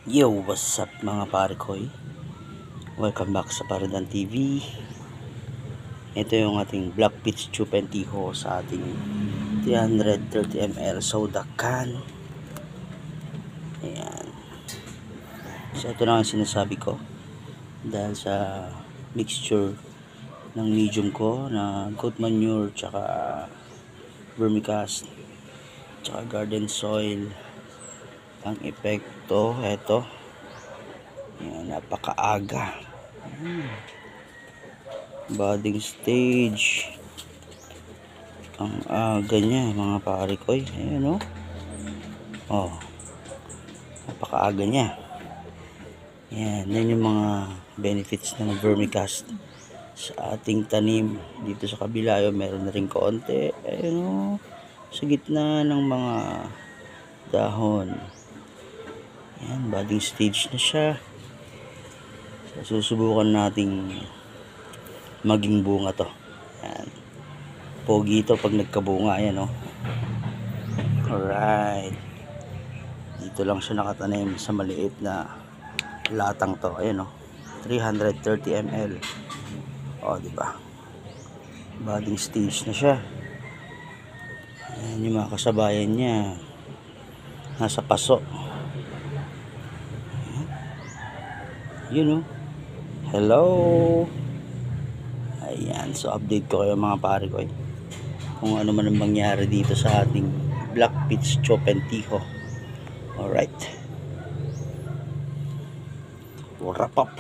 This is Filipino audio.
Yo, what's up mga pare koy? Welcome back sa Paradan TV. Ito yung ating Black Peach Chupentiho sa ating 330 ml soda can. Ayan. So ito na ang sinasabi ko. Dahil sa mixture ng medium ko na goat manure, tsaka vermicast, tsaka garden soil. Ang epekto, eto. Ayan, napakaaga. Budding stage. Ang aga niya mga pare ko. Ayan o. Oh, napakaaga niya. Ayan, yan yung mga benefits ng vermicast sa ating tanim. Dito sa kabila yun, meron na rin konti. Ayan o, sa gitna ng mga dahon. Ayan, budding stage na siya. So, susubukan nating maging bunga to. Ayan. Pogi ito pag nagkabunga. Ayan o. Alright. Dito lang siya nakatanim sa maliit na latang to. Ayan o. 330 ml. O, diba? Budding stage na siya. Ayan yung mga kasabayan niya. Nasa paso. Yun o. Hello. Ayan. So, update ko kayo mga pare ko. Kung ano man ang mangyari dito sa ating Black Peach Chupentiho. Alright. Wrap up.